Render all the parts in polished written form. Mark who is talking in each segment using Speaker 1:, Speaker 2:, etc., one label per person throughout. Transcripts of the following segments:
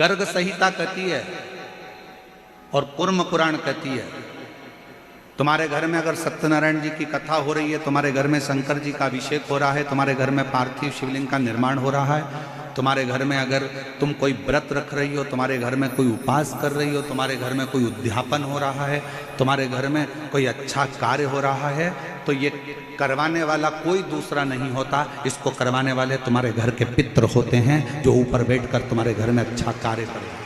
Speaker 1: गर्ग संहिता कहती है और कूर्म पुराण कहती है, तुम्हारे घर में अगर सत्यनारायण जी की कथा हो रही है, तुम्हारे घर में शंकर जी का अभिषेक हो रहा है, तुम्हारे घर में पार्थिव शिवलिंग का निर्माण हो रहा है, तुम्हारे घर में अगर तुम कोई व्रत रख रही हो, तुम्हारे घर में कोई उपास कर रही हो, तुम्हारे घर में कोई उद्यापन हो रहा है, तुम्हारे घर में कोई अच्छा कार्य हो रहा है, तो ये करवाने वाला कोई दूसरा नहीं होता, इसको करवाने वाले तुम्हारे घर के पितृ होते हैं, जो ऊपर बैठकर तुम्हारे घर में अच्छा कार्य कर रहे हैं।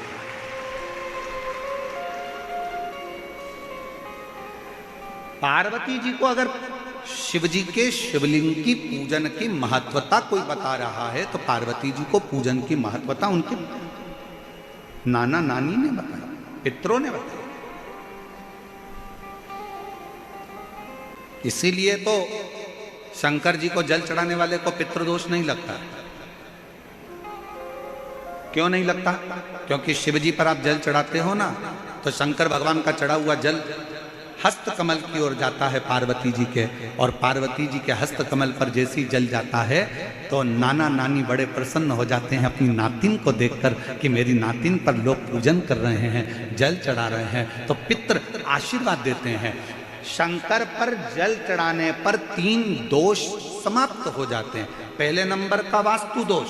Speaker 1: पार्वती जी को अगर शिव जी के शिवलिंग की पूजन की महत्वता कोई बता रहा है, तो पार्वती जी को पूजन की महत्वता उनके नाना नानी ने बताया, पितरों ने बताया। इसीलिए तो शंकर जी को जल चढ़ाने वाले को पितृदोष नहीं लगता। क्यों नहीं लगता? क्योंकि शिव जी पर आप जल चढ़ाते हो ना, तो शंकर भगवान का चढ़ा हुआ जल हस्त कमल की ओर जाता है पार्वती जी के, और पार्वती जी के हस्त कमल पर जैसी जल जाता है तो नाना नानी बड़े प्रसन्न हो जाते हैं अपनी नातिन को देखकर कि मेरी नातिन पर लोग पूजन कर रहे हैं, जल चढ़ा रहे हैं, तो पितृ आशीर्वाद देते हैं। शंकर पर जल चढ़ाने पर 3 दोष समाप्त हो जाते हैं। पहले नंबर का वास्तु दोष,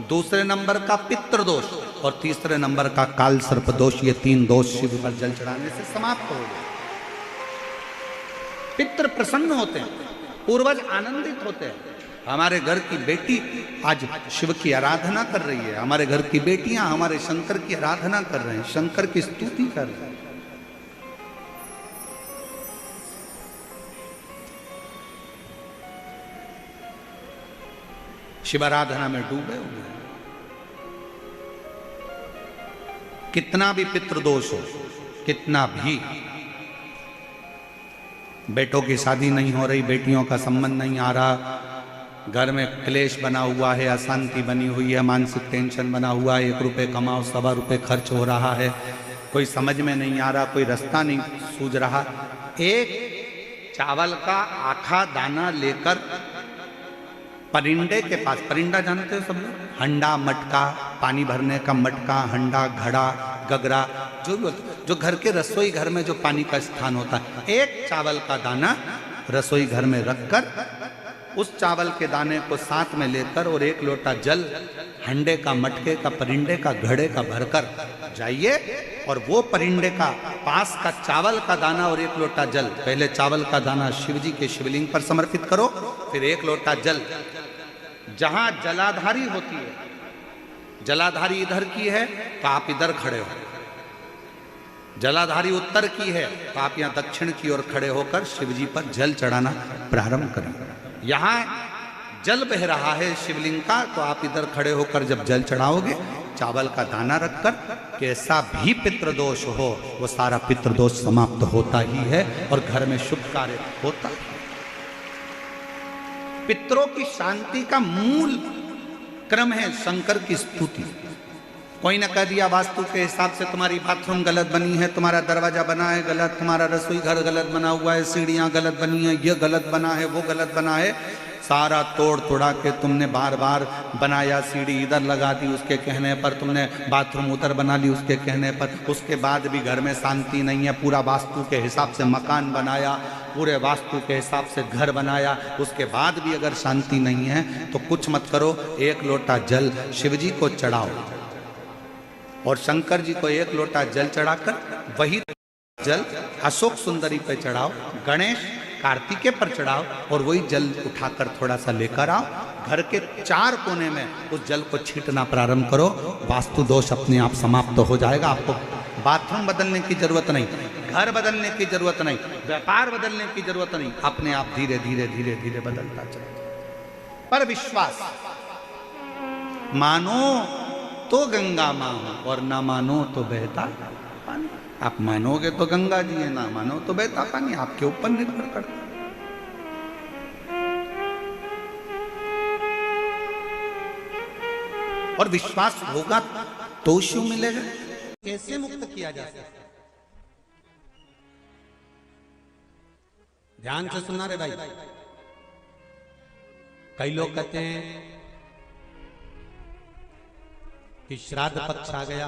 Speaker 1: दूसरे नंबर का पितृ दोष और तीसरे नंबर का काल सर्प दोष। ये 3 दोष शिव पर जल चढ़ाने से समाप्त हो गए। पितृ प्रसन्न होते हैं, पूर्वज आनंदित होते हैं। हमारे घर की बेटी आज शिव की आराधना कर रही है, हमारे घर की बेटियां हमारे शंकर की आराधना कर रहे हैं, शंकर की स्तुति कर रहे हैं। शिव आराधना में डूबे हुए हैं। कितना भी पितृदोष हो, कितना भी, बेटों की शादी नहीं हो रही, बेटियों का संबंध नहीं आ रहा, घर में क्लेश बना हुआ है, अशांति बनी हुई है, मानसिक टेंशन बना हुआ है, 1 रुपये कमाओ 1.25 रुपये खर्च हो रहा है, कोई समझ में नहीं आ रहा, कोई रास्ता नहीं सूझ रहा, एक चावल का आखा दाना लेकर परिंडे के पास, परिंडा जानते हो सब लोग, हंडा मटका, पानी भरने का मटका, हंडा घड़ा गगरा, जो भी होता, जो घर के रसोई घर में जो पानी का स्थान होता है, एक चावल का दाना रसोई घर में रखकर उस चावल के दाने को साथ में लेकर और 1 लोटा जल हंडे का, मटके का, परिंडे का, घड़े का भरकर जाइए और वो परिंडे का पास का चावल का दाना और 1 लोटा जल, पहले चावल का दाना शिव जी के शिवलिंग पर समर्पित करो, फिर 1 लोटा जल, जहां जलाधारी होती है, जलाधारी इधर की है तो आप इधर खड़े हो, जलाधारी उत्तर की है तो आप यहां दक्षिण की ओर खड़े होकर शिव जी पर जल चढ़ाना प्रारंभ करें। यहां जल बह रहा है शिवलिंग का, तो आप इधर खड़े होकर जब जल चढ़ाओगे, चावल का दाना रखकर, कैसा भी पितृदोष हो वो सारा पितृदोष समाप्त होता ही है और घर में शुभ कार्य होता है। पितरों की शांति का मूल क्रम है शंकर की स्तुति। कोई ने कह दिया वास्तु के हिसाब से तुम्हारी बाथरूम गलत बनी है, तुम्हारा दरवाजा बना है गलत, तुम्हारा रसोई घर गलत बना हुआ है, सीढ़ियां गलत बनी है, ये गलत बना है, वो गलत बना है, सारा तोड़ तोड़ा के तुमने बार बार बनाया, सीढ़ी इधर लगा दी उसके कहने पर, तुमने बाथरूम उधर बना ली उसके कहने पर, उसके बाद भी घर में शांति नहीं है, पूरा वास्तु के हिसाब से मकान बनाया, पूरे वास्तु के हिसाब से घर बनाया, उसके बाद भी अगर शांति नहीं है तो कुछ मत करो, 1 लोटा जल शिव जी को चढ़ाओ और शंकर जी को 1 लोटा जल चढ़ाकर वही जल अशोक सुंदरी पे चढ़ाओ, गणेश कार्तिकेय पर चढ़ाओ और वही जल उठाकर थोड़ा सा लेकर आओ, घर के 4 कोने में उस जल को छींटना प्रारंभ करो, वास्तु दोष अपने आप समाप्त हो जाएगा। आपको बाथरूम बदलने की जरूरत नहीं, घर बदलने की जरूरत नहीं, व्यापार बदलने की जरूरत नहीं, अपने आप धीरे धीरे धीरे धीरे बदलता चलेगा। पर विश्वास, मानो तो गंगा मां और ना मानो तो बहता पानी। आप मानोगे तो गंगा जी है, ना मानो तो बहता पानी, आपके ऊपर निर्भर करता। और विश्वास होगा तो शिव मिलेगा। कैसे मुक्त किया जा सकता? ध्यान से सुनना रे भाई। कई लोग कहते हैं
Speaker 2: कि श्राद्ध पक्ष आ गया,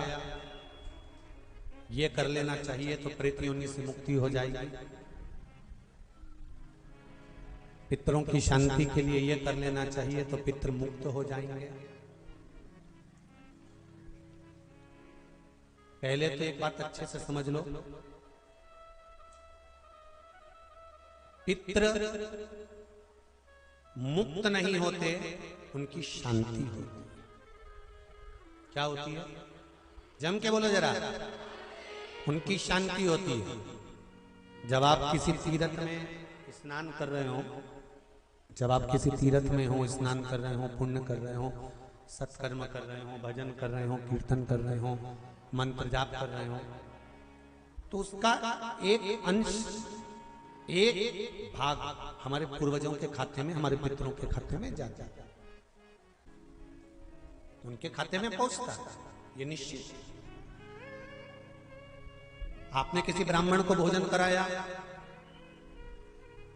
Speaker 2: ये कर लेना चाहिए तो प्रेत योनि से मुक्ति हो जाएगी, पितरों की शांति के लिए ये कर लेना चाहिए तो पितृ मुक्त हो जाएंगे। पहले तो एक बात अच्छे से समझ लो, पितृ मुक्त नहीं होते, उनकी शांति होती। क्या होती है? जम के बोलो जरा। उनकी शांति होती है। जब आप किसी तीर्थ में स्नान कर रहे हो, जब आप किसी तीर्थ में हो, स्नान कर रहे हो, पुण्य कर रहे हो, सत्कर्म कर रहे हो, भजन कर रहे हो, कीर्तन कर रहे हो, मंत्र जाप कर रहे हो, तो उसका एक अंश, एक भाग हमारे पूर्वजों के खाते में, हमारे पितरों के खाते में जाता है, उनके खाते में पहुंचता है, ये निश्चित। आपने किसी ब्राह्मण को भोजन कराया,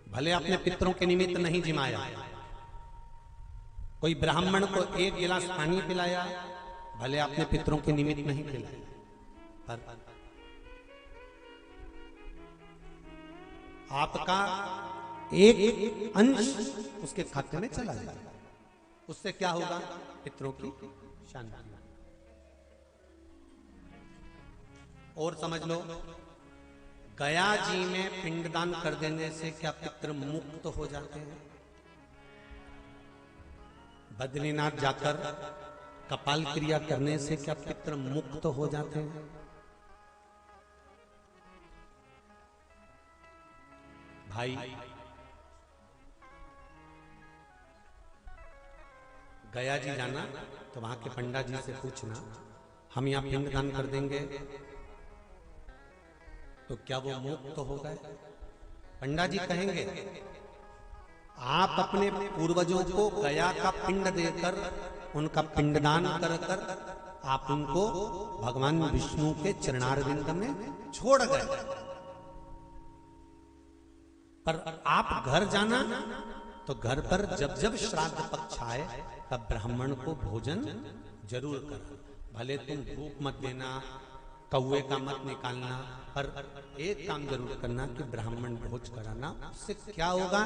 Speaker 2: भले आपने पितरों के निमित्त नहीं जिमाया, कोई ब्राह्मण को एक गिलास पानी पिलाया, भले आपने पितरों के निमित्त नहीं पिलाया, पर आपका एक अंश उसके खाते में चला जाएगा। उससे क्या होगा? पितरों की शांति। और समझ लो, गया जी में पिंडदान कर देने से क्या पितृ मुक्त हो जाते हैं? बद्रीनाथ जाकर कपाल क्रिया करने से क्या पितृ मुक्त हो जाते हैं? भाई, गया जी जाना तो वहां के पंडा जी से पूछना, हम यहां पिंडदान कर देंगे तो क्या वो मुक्त हो गए? पंडा जी कहेंगे, आप अपने पूर्वजों को गया का पिंड देकर, उनका पिंडदान कर कर आप उनको भगवान विष्णु के चरणारविंद में छोड़ गए, पर आप घर जाना तो घर पर जब जब श्राद्ध पक्ष आए तब ब्राह्मण को भोजन जरूर करना। भले तुम भूख मत देना, कौवे का मत निकालना, पर एक काम जरूर करना कि ब्राह्मण भोज कराना। उससे क्या होगा?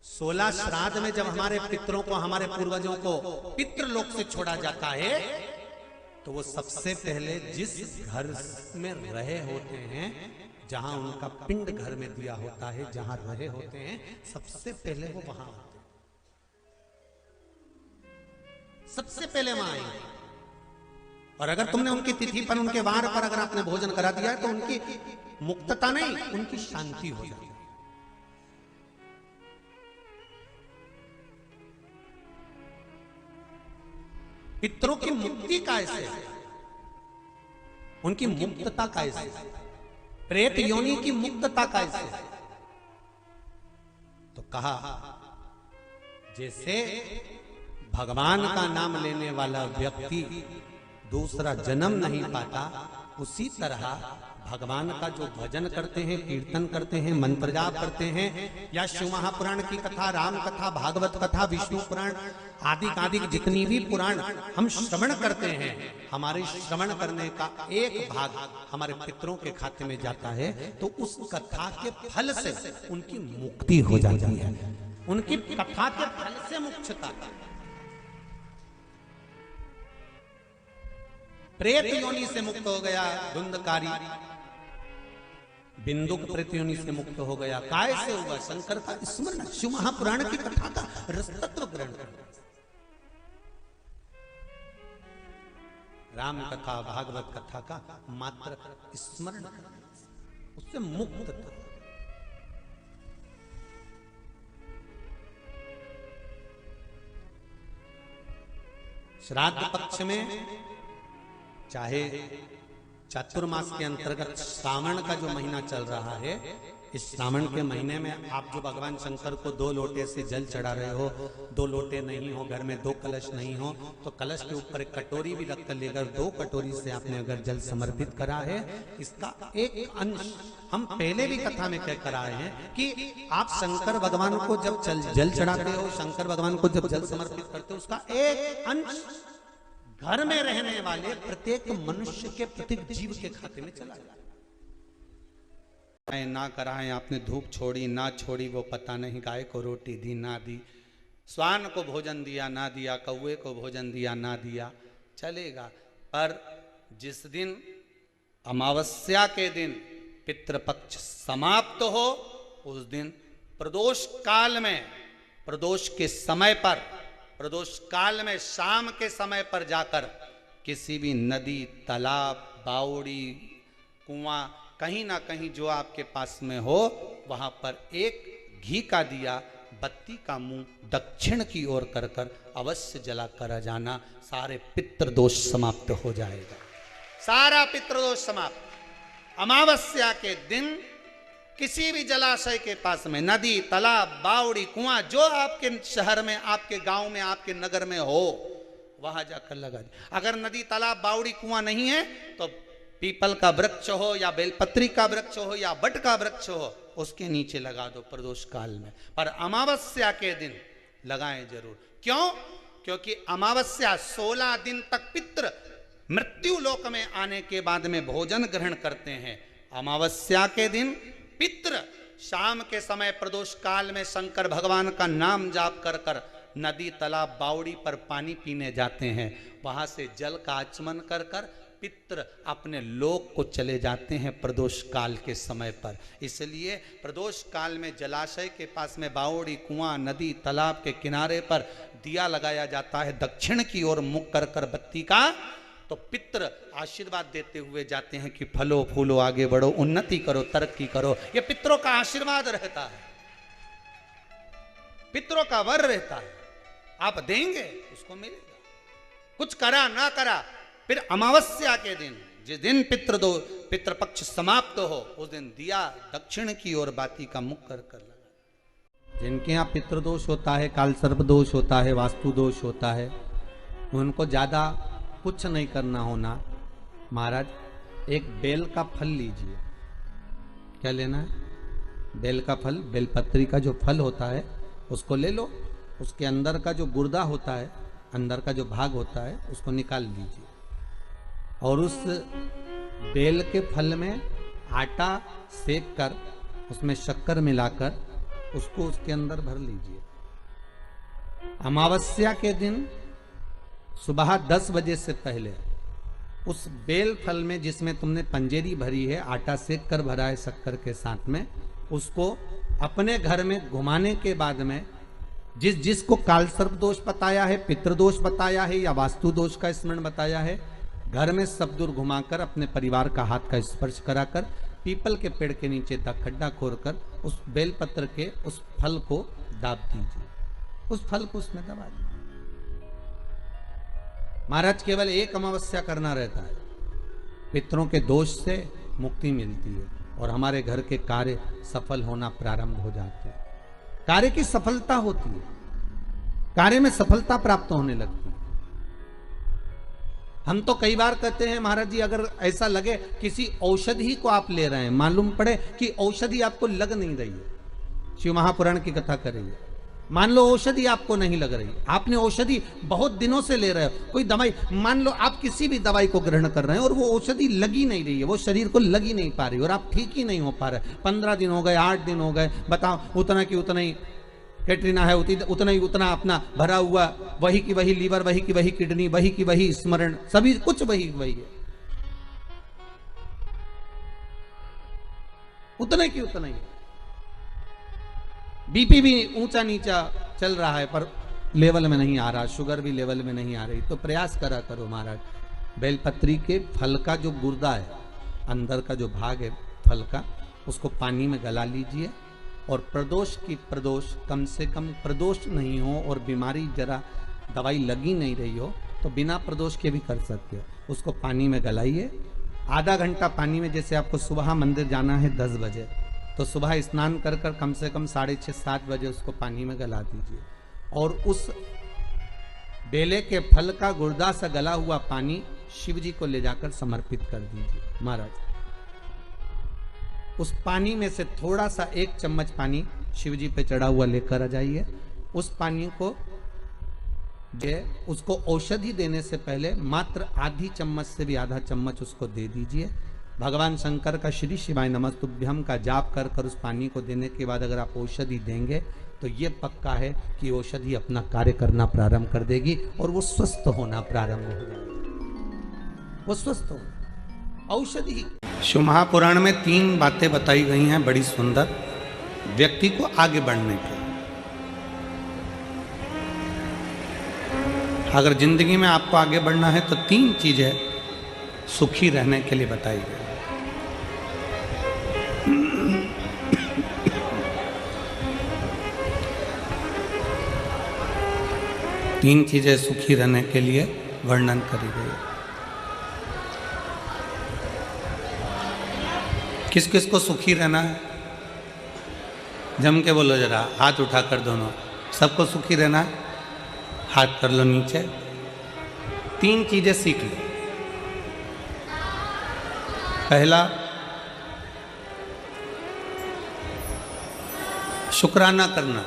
Speaker 2: 16 श्राद्ध में जब हमारे पितरों को, हमारे पूर्वजों को पितृलोक से छोड़ा जाता है, तो वो सबसे पहले जिस घर में रहे होते हैं, जहां उनका पिंड घर में दिया होता है, जहां रहे होते हैं, सबसे पहले वो वहां आते हैं, सबसे पहले वहां आएंगे। और अगर तुमने उनकी तिथि पर, उनके वार पर अगर आपने भोजन करा दिया है, तो उनकी मुक्तता नहीं, उनकी शांति हो जाती है। पितरों की मुक्ति कैसे? उनकी मुक्तता कैसे? प्रेत योनि की मुक्तता कैसे? तो कहा, जैसे भगवान का नाम लेने वाला व्यक्ति दूसरा जन्म नहीं पाता, उसी तरह भगवान का जो भजन करते हैं, कीर्तन करते हैं, मंत्र जाप करते हैं, या शिव महापुराण की कथा, राम कथा, भागवत कथा, विष्णु पुराण आदि जितनी भी पुराण हम श्रवण करते हैं, हमारे श्रवण करने का एक भाग हमारे पितरों के खाते में जाता है, तो उस कथा के फल से उनकी मुक्ति हो जाती है। उनकी कथा के फल से मुक्तता। प्रेत योनि से मुक्त हो गया धुंधकारी, बिंदुक प्रेत योनि से मुक्त हो गया। काय से हुआ? शंकर का स्मरण, शिव महापुराण की कथा का रसतत्व ग्रहण करना, राम कथा, भागवत कथा का मात्र स्मरण करना, उससे मुक्त था। श्राद्ध पक्ष में, चाहे चातुर्मास के अंतर्गत श्रावण का जो महीना चल रहा है, इस श्रावण के महीने में आप जो भगवान शंकर को 2 लोटे से जल चढ़ा रहे हो, 2 लोटे नहीं हो, घर में 2 कलश नहीं हो, तो कलश के ऊपर एक कटोरी भी रख कर लेकर 2 कटोरी से आपने अगर जल समर्पित करा है, इसका एक अंश हम पहले भी कथा में कह कर आए हैं कि आप शंकर भगवान को जब जल चढ़ाते हो, शंकर भगवान को जब जल समर्पित करते हो, उसका एक अंश घर में रहने वाले प्रत्येक मनुष्य के प्रत्येक जीव के खाते में चला जाए।
Speaker 1: ना कराएं, आपने धूप छोड़ी ना छोड़ी वो पता नहीं, गाय को रोटी दी ना दी, स्वान को भोजन दिया ना दिया, कौवे को भोजन दिया ना दिया, चलेगा। पर जिस दिन अमावस्या के दिन पितृपक्ष समाप्त हो, उस दिन प्रदोष काल में, प्रदोष के समय पर, प्रदोष काल में शाम के समय पर जाकर किसी भी नदी, तालाब, बावड़ी, कुआं, कहीं ना कहीं जो आपके पास में हो, वहां पर एक घी का दिया, बत्ती का मुंह दक्षिण की ओर कर कर अवश्य जला कर जाना। सारे पितृदोष समाप्त हो जाएगा, सारा पितृदोष समाप्त। अमावस्या के दिन किसी भी जलाशय के पास में, नदी, तालाब, बावड़ी, कुआं, जो आपके शहर में, आपके गांव में, आपके नगर में हो, वहां जाकर लगा दे। अगर नदी, तालाब, बावड़ी, कुआं नहीं है तो पीपल का वृक्ष हो या बेलपत्री का वृक्ष हो या बट का वृक्ष हो, उसके नीचे लगा दो प्रदोष काल में। पर अमावस्या के दिन लगाएं जरूर। क्यों? क्योंकि अमावस्या 16 दिन तक पितृ मृत्यु लोक में आने के बाद में भोजन ग्रहण करते हैं। अमावस्या के दिन पितृ शाम के समय प्रदोष काल में शंकर भगवान का नाम जाप कर कर नदी, तालाब, बावड़ी पर पानी पीने जाते हैं। वहां से जल का आचमन कर कर पितृ अपने लोक को चले जाते हैं प्रदोष काल के समय पर। इसलिए प्रदोष काल में जलाशय के पास में, बावड़ी, कुआं, नदी, तालाब के किनारे पर दिया लगाया जाता है दक्षिण की ओर मुख कर कर बत्ती का। तो पितृ आशीर्वाद देते हुए जाते हैं कि फलो फूलो, आगे बढ़ो, उन्नति करो, तरक्की करो। ये पितरों का आशीर्वाद रहता है, पितरों का वर रहता है। आप देंगे उसको मिलेगा, कुछ करा ना करा। फिर अमावस्या के दिन, जिस दिन पितृपक्ष समाप्त हो, उस दिन दिया दक्षिण की ओर बाती का मुख कर कर लगा।
Speaker 2: जिनके यहाँ पितृदोष होता है, काल सर्प दोष होता है, वास्तु दोष होता है, उनको ज्यादा कुछ नहीं करना होना। महाराज, एक बेल का फल लीजिए। क्या लेना है? बेल का फल, बेलपत्री का जो फल होता है उसको ले लो। उसके अंदर का जो गुर्दा होता है, अंदर का जो भाग होता है, उसको निकाल लीजिए और उस बेल के फल में आटा सेक कर उसमें शक्कर मिलाकर उसको उसके अंदर भर लीजिए। अमावस्या के दिन सुबह 10 बजे से पहले उस बेल फल में, जिसमें तुमने पंजेरी भरी है, आटा सेक कर भरा है शक्कर के साथ में, उसको अपने घर में घुमाने के बाद में जिसको काल सर्प दोष बताया है, पितृदोष बताया है या वास्तु दोष का स्मरण बताया है, घर में सब दूर घुमाकर अपने परिवार का हाथ का स्पर्श कराकर पीपल के पेड़ के नीचे तक खड्डा खोदकर उस बेलपत्र के उस फल को दाब दीजिए। उस फल को उसमें दबा दीजिए। महाराज, केवल एक अमावस्या करना रहता है, पितरों के दोष से मुक्ति मिलती है और हमारे घर के कार्य सफल होना प्रारंभ हो जाते हैं। कार्य की सफलता होती है, कार्य में सफलता प्राप्त होने लगती है। हम तो कई बार कहते हैं महाराज जी, अगर ऐसा लगे किसी औषधि को आप ले रहे हैं, मालूम पड़े कि औषधि आपको लग नहीं रही है, शिव महापुराण की कथा कर रही है, मान लो औषधि आपको नहीं लग रही, आपने औषधि बहुत दिनों से ले रहे हो, कोई दवाई, मान लो आप किसी भी दवाई को ग्रहण कर रहे हैं और वो औषधि लगी नहीं रही है, वो शरीर को लगी नहीं पा रही और आप ठीक ही नहीं हो पा रहे, 15 दिन हो गए, 8 दिन हो गए, बताओ, उतना की उतना ही कैटरीना है, उतना ही उतना अपना भरा हुआ, वही की वही लीवर, वही की वही किडनी, वही की वही स्मरण, सभी कुछ वही वही है, उतने की उतना ही। बीपी भी ऊंचा नीचा चल रहा है पर लेवल में नहीं आ रहा, शुगर भी लेवल में नहीं आ रही, तो प्रयास करा करो महाराज, बेलपत्री के फल का जो गुर्दा है, अंदर का जो भाग है फल का, उसको पानी में गला लीजिए और प्रदोष की प्रदोष, कम से कम प्रदोष नहीं हो और बीमारी जरा दवाई लगी नहीं रही हो तो बिना प्रदोष के भी कर सकते हो, उसको पानी में गलाइए। आधा घंटा पानी में, जैसे आपको सुबह मंदिर जाना है 10 बजे, तो सुबह स्नान कर कर कम से कम 6:30-7 बजे उसको पानी में गला दीजिए और उस बेले के फल का गुर्दा सा गला हुआ पानी शिव जी को ले जाकर समर्पित कर दीजिए। महाराज, उस पानी में से थोड़ा सा 1 चम्मच पानी शिव जी पे चढ़ा हुआ लेकर आ जाइए। उस पानी को
Speaker 1: उसको औषधि देने से पहले मात्र आधी चम्मच से भी आधा चम्मच उसको दे दीजिए। भगवान शंकर का श्री शिवाय नमस्तुभ्यम का जाप कर कर उस पानी को देने के बाद अगर आप औषधि देंगे तो ये पक्का है कि औषधि अपना कार्य करना प्रारंभ कर देगी और वो स्वस्थ होना प्रारंभ हो जाएगा। वो स्वस्थ होना औषधि। शिव महापुराण में 3 बातें बताई गई हैं बड़ी सुंदर, व्यक्ति को आगे बढ़ने के। अगर जिंदगी में आपको आगे बढ़ना है तो 3 चीजें सुखी रहने के लिए बताई गई। तीन चीजें सुखी रहने के लिए वर्णन करी गई। किस किस को सुखी रहना है? जम के बोलो जरा, हाथ उठा कर दोनों। सबको सुखी रहना है? हाथ कर लो नीचे। 3 चीजें सीख लो। पहला, शुक्राना करना।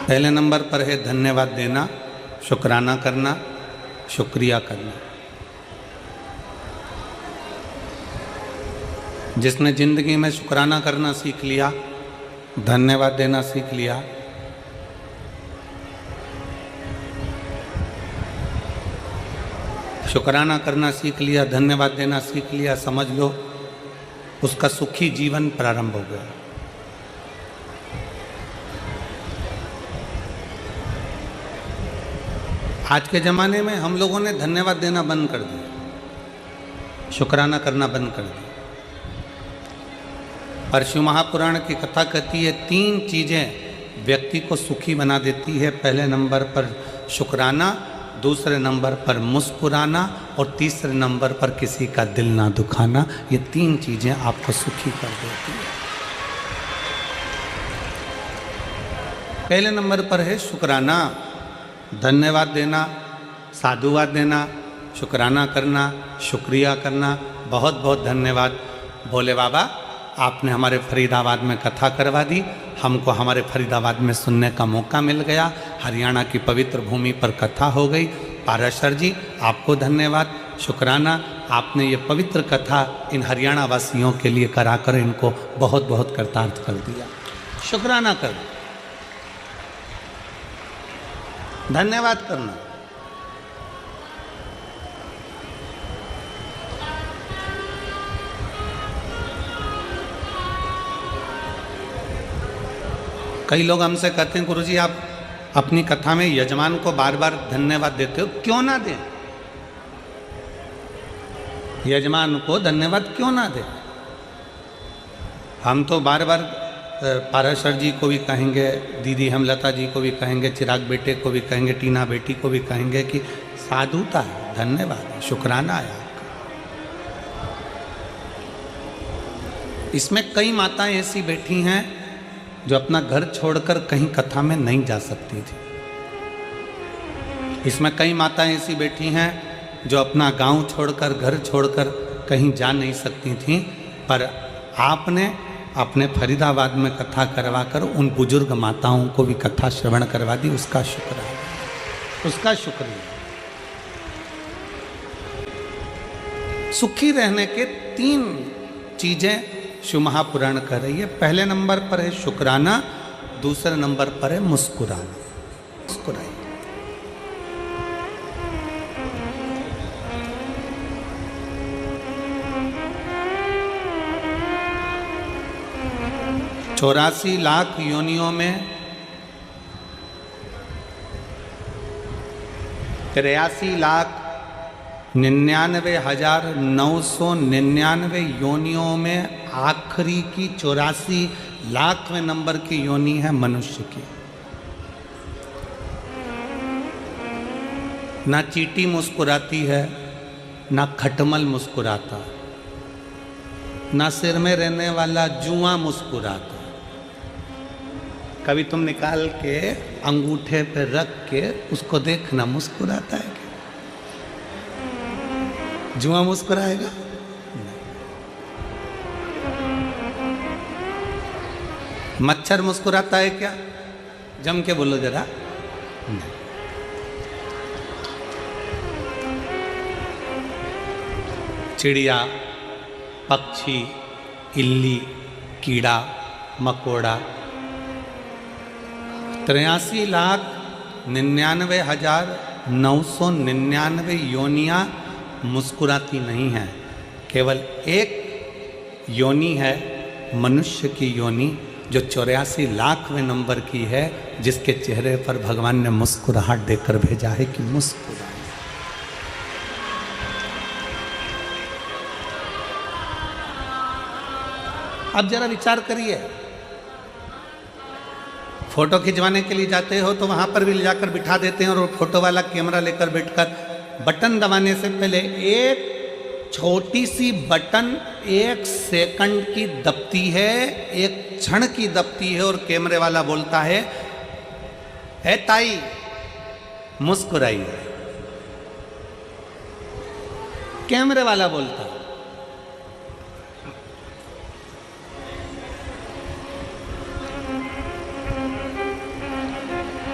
Speaker 1: पहले नंबर पर है धन्यवाद देना, शुक्राना करना, शुक्रिया करना। जिसने जिंदगी में शुक्राना करना सीख लिया, धन्यवाद देना सीख लिया, शुक्राना करना सीख लिया, धन्यवाद देना सीख लिया, समझ लो उसका सुखी जीवन प्रारंभ हो गया। आज के ज़माने में हम लोगों ने धन्यवाद देना बंद कर दिया, शुक्राना करना बंद कर दिया। पर शिव महापुराण की कथा कहती है 3 चीज़ें व्यक्ति को सुखी बना देती है। पहले नंबर पर शुक्राना, दूसरे नंबर पर मुस्कुराना और तीसरे नंबर पर किसी का दिल ना दुखाना। ये 3 चीज़ें आपको सुखी कर देती है। पहले नंबर पर है शुक्राना, धन्यवाद देना, साधुवाद देना, शुक्राना करना, शुक्रिया करना। बहुत बहुत धन्यवाद भोले बाबा, आपने हमारे फरीदाबाद में कथा करवा दी, हमको हमारे फरीदाबाद में सुनने का मौका मिल गया। हरियाणा की पवित्र भूमि पर कथा हो गई। पाराशर जी आपको धन्यवाद, शुक्राना, आपने ये पवित्र कथा इन हरियाणा वासियों के लिए कराकर इनको बहुत बहुत कृतार्थ कर दिया। शुक्राना कर, धन्यवाद करना। कई लोग हमसे कहते हैं गुरुजी आप अपनी कथा में यजमान को बार बार धन्यवाद देते हो, क्यों ना दें? यजमान को धन्यवाद क्यों ना दें? हम तो बार बार पाराशर जी को भी कहेंगे, दीदी हेमलता जी को भी कहेंगे, चिराग बेटे को भी कहेंगे, टीना बेटी को भी कहेंगे कि साधुता है, धन्यवाद है, शुक्राना है आपका। इसमें कई माताएं ऐसी बैठी हैं जो अपना घर छोड़कर कहीं कथा में नहीं जा सकती थी। इसमें कई माताएं ऐसी बैठी हैं जो अपना गांव छोड़कर, घर छोड़कर कहीं जा नहीं सकती थीं, पर आपने अपने फरीदाबाद में कथा करवाकर उन बुजुर्ग माताओं को भी कथा श्रवण करवा दी। उसका शुक्र है, उसका शुक्रिया। सुखी रहने के 3 चीजें शिव महापुराण कह रही है। पहले नंबर पर है शुक्राना, दूसरे नंबर पर है मुस्कुराना। मुस्कुराइए। चौरासी लाख योनियों में 83,99,999 योनियों में आखिरी की 84 लाखवें नंबर की योनि है मनुष्य की। ना चींटी मुस्कुराती है, ना खटमल मुस्कुराता, ना सिर में रहने वाला जुआ मुस्कुराता। कभी तुम निकाल के अंगूठे पे रख के उसको देखना, मुस्कुराता है क्या? जुआ मुस्कुराएगा? मच्छर मुस्कुराता है क्या? जम के बोलो जरा। नहीं। चिड़िया, पक्षी, इल्ली, कीड़ा मकोड़ा 83,99,999 योनियां मुस्कुराती नहीं हैं। केवल एक योनि है मनुष्य की योनि जो 84,00,000वें नंबर की है, जिसके चेहरे पर भगवान ने मुस्कुराहट देकर भेजा है कि मुस्कुराए। अब जरा विचार करिए, फोटो खिंचवाने के लिए जाते हो तो वहां पर भी ले जाकर बिठा देते हैं और फोटो वाला कैमरा लेकर बैठकर बटन दबाने से पहले एक छोटी सी बटन 1 सेकंड की दबती है, 1 क्षण की दबती है और कैमरे वाला बोलता है, "ए ताई मुस्कुराइए।" कैमरे वाला बोलता है।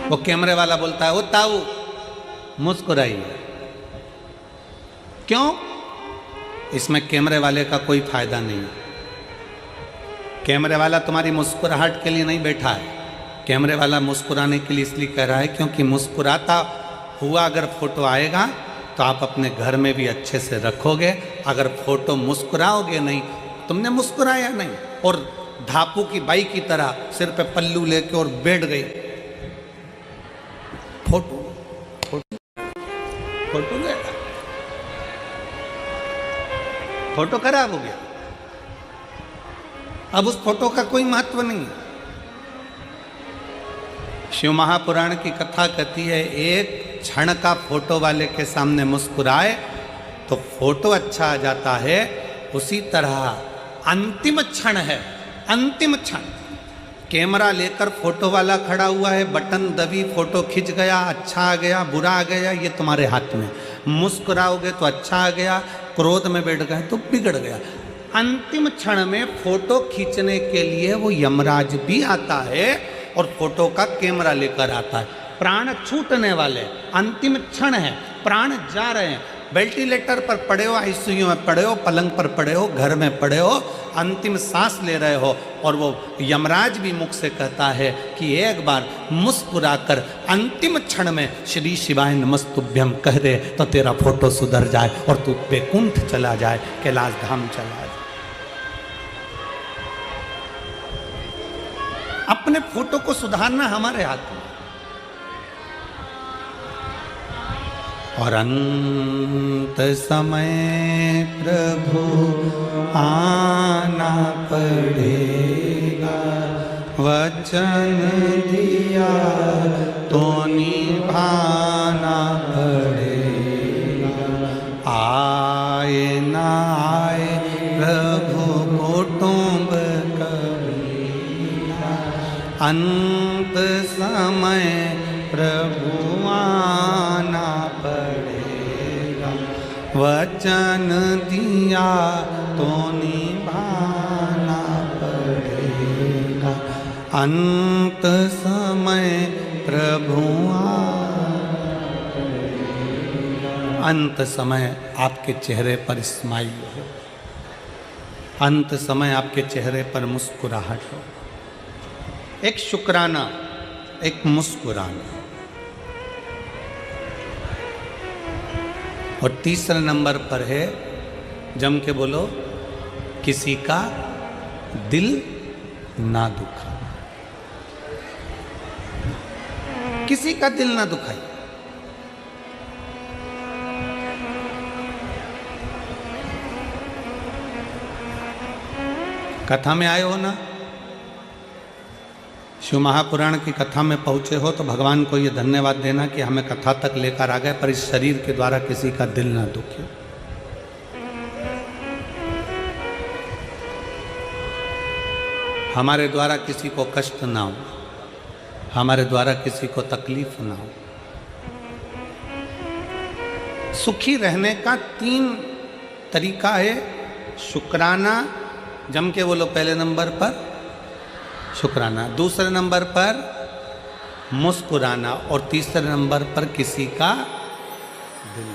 Speaker 1: वो कैमरे वाला बोलता है, "ओ ताऊ मुस्कुराइए।" क्यों? इसमें कैमरे वाले का कोई फायदा नहीं। कैमरे वाला तुम्हारी मुस्कुराहट के लिए नहीं बैठा है। कैमरे वाला मुस्कुराने के लिए इसलिए कह रहा है क्योंकि मुस्कुराता हुआ अगर फोटो आएगा तो आप अपने घर में भी अच्छे से रखोगे। अगर फोटो मुस्कुराओगे नहीं, तुमने मुस्कुराया नहीं और धापू की बाई की तरह सिर पे पल्लू लेके और बैठ गई, फोटो फोटो फोटो गया, फोटो खराब हो गया। अब उस फोटो का कोई महत्व नहीं है। शिव महापुराण की कथा कहती है, एक क्षण का फोटो वाले के सामने मुस्कुराए तो फोटो अच्छा आ जाता है। उसी तरह अंतिम क्षण है, अंतिम क्षण। कैमरा लेकर फोटो वाला खड़ा हुआ है, बटन दबी, फोटो खिंच गया, अच्छा आ गया, बुरा आ गया, ये तुम्हारे हाथ में। मुस्कुराओगे तो अच्छा आ गया, क्रोध में बैठ गए तो बिगड़ गया। अंतिम क्षण में फोटो खींचने के लिए वो यमराज भी आता है और फोटो का कैमरा लेकर आता है। प्राण छूटने वाले, अंतिम क्षण है, प्राण जा रहे हैं। वेंटिलेटर पर पड़े हो, आईसीयू में पड़े हो, पलंग पर पड़े हो, घर में पड़े हो, अंतिम सांस ले रहे हो और वो यमराज भी मुख से कहता है कि एक बार मुस्कुराकर अंतिम क्षण में श्री शिवाय नमस्तुभ्यम कह दे तो तेरा फोटो सुधर जाए और तू बैकुंठ चला जाए, कैलाश धाम चला जाए। अपने फोटो को सुधारना हमारे हाथ में। और अंत समय प्रभु आना पड़ेगा, वचन दिया तो निभाना पड़ेगा। आए ना आए प्रभु कुटुंब कबीरा, अंत समय प्रभु आना पड़ेगा, वचन दिया तो निभाना पड़ेगा। अंत समय प्रभु अंत समय आपके चेहरे पर स्माइल हो, अंत समय आपके चेहरे पर मुस्कुराहट हो, एक शुक्राना, एक मुस्कुराना। और तीसरे नंबर पर है, जम के बोलो, किसी का दिल ना दुखा, किसी का दिल ना दुखाई। कथा में आए हो ना, शिव महापुराण की कथा में पहुंचे हो तो भगवान को ये धन्यवाद देना कि हमें कथा तक लेकर आ गए, पर इस शरीर के द्वारा किसी का दिल ना दुखे। हमारे द्वारा किसी को कष्ट ना हो, हमारे द्वारा किसी को तकलीफ ना हो। सुखी रहने का 3 तरीका है शुक्राना, जम के बोलो पहले नंबर पर शुक्राना, दूसरे नंबर पर मुस्कुराना और तीसरे नंबर पर किसी का दिल।